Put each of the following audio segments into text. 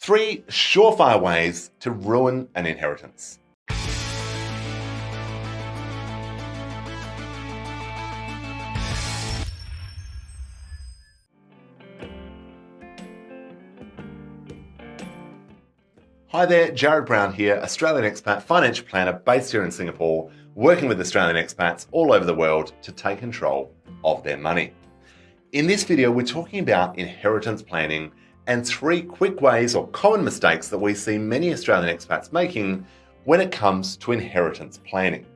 3 surefire ways to ruin an inheritance. Hi there, Jarrad Brown here, Australian expat financial planner based here in Singapore, working with Australian expats all over the world to take control of their money. In this video, we're talking about inheritance planning and 3 quick ways or common mistakes that we see many Australian expats making when it comes to inheritance planning.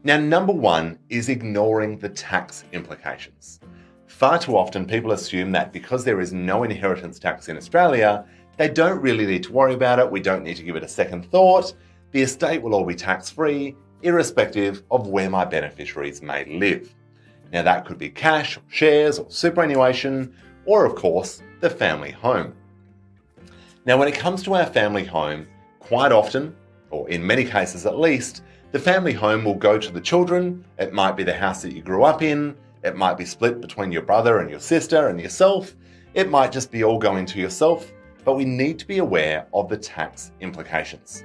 Now, number 1 is ignoring the tax implications. Far too often, people assume that because there is no inheritance tax in Australia, they don't really need to worry about it. We don't need to give it a second thought. The estate will all be tax-free, irrespective of where my beneficiaries may live. Now, that could be cash, or shares, or superannuation, or of course, the family home. Now, when it comes to our family home, quite often, or in many cases at least, the family home will go to the children. It might be the house that you grew up in. It might be split between your brother and your sister and yourself. It might just be all going to yourself. But we need to be aware of the tax implications.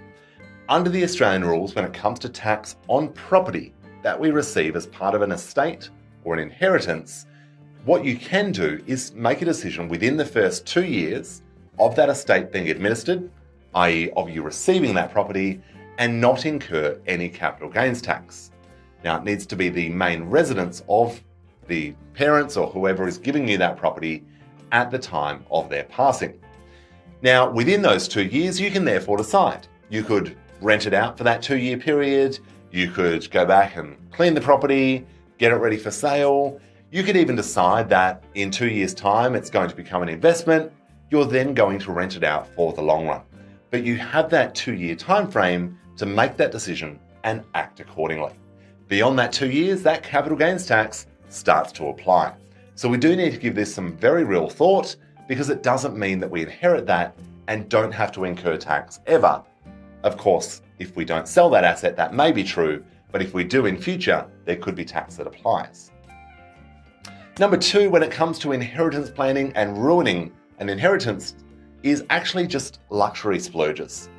Under the Australian rules, when it comes to tax on property that we receive as part of an estate or an inheritance, what you can do is make a decision within the first 2 years of that estate being administered, i.e. of you receiving that property, and not incur any capital gains tax. Now, it needs to be the main residence of the parents or whoever is giving you that property at the time of their passing. Now, within those 2 years, you can therefore decide. You could rent it out for that 2-year period. You could go back and clean the property, get it ready for sale. You could even decide that in 2 years' time, it's going to become an investment. You're then going to rent it out for the long run. But you have that 2-year time frame to make that decision and act accordingly. Beyond that 2 years, that capital gains tax starts to apply. So we do need to give this some very real thought, because it doesn't mean that we inherit that and don't have to incur tax ever. Of course, if we don't sell that asset, that may be true, but if we do in future, there could be tax that applies. Number 2, when it comes to inheritance planning and ruining an inheritance, is actually just luxury splurges.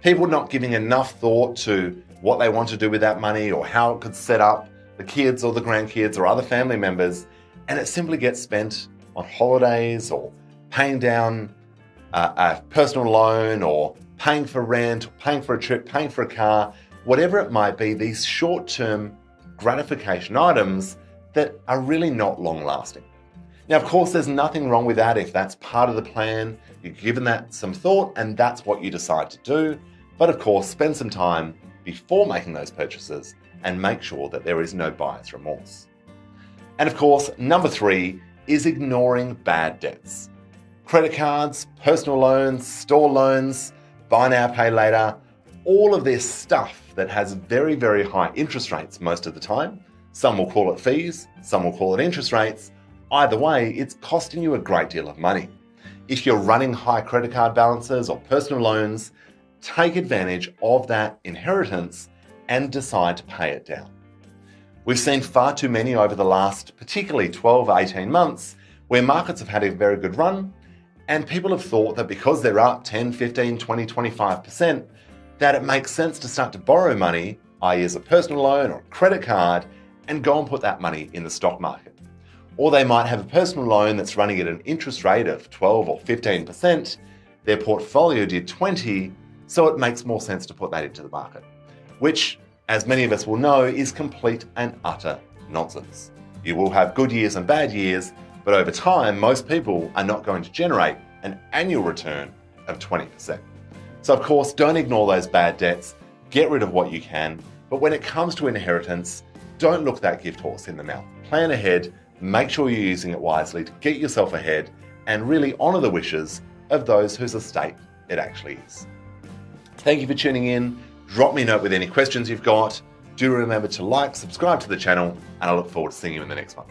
People not giving enough thought to what they want to do with that money or how it could set up the kids or the grandkids or other family members, and it simply gets spent on holidays or paying down a personal loan or paying for rent, or paying for a trip, paying for a car, whatever it might be, these short-term gratification items that are really not long-lasting. Now, of course, there's nothing wrong with that if that's part of the plan, you've given that some thought and that's what you decide to do. But of course, spend some time before making those purchases and make sure that there is no buyer's remorse. And of course, number 3 is ignoring bad debts. Credit cards, personal loans, store loans, buy now, pay later, all of this stuff that has very, very high interest rates most of the time. Some will call it fees, some will call it interest rates. Either way, it's costing you a great deal of money. If you're running high credit card balances or personal loans, take advantage of that inheritance and decide to pay it down. We've seen far too many over the last, particularly 12, 18 months, where markets have had a very good run, and people have thought that because they're up 10, 15, 20, 25%, that it makes sense to start to borrow money, i.e. as a personal loan or a credit card, and go and put that money in the stock market. Or they might have a personal loan that's running at an interest rate of 12 or 15%, their portfolio did 20, so it makes more sense to put that into the market, which, as many of us will know, is complete and utter nonsense. You will have good years and bad years, but over time, most people are not going to generate an annual return of 20%. So of course, don't ignore those bad debts, get rid of what you can, but when it comes to inheritance, don't look that gift horse in the mouth. Plan ahead, make sure you're using it wisely to get yourself ahead and really honour the wishes of those whose estate it actually is. Thank you for tuning in. Drop me a note with any questions you've got. Do remember to like, subscribe to the channel, and I look forward to seeing you in the next one.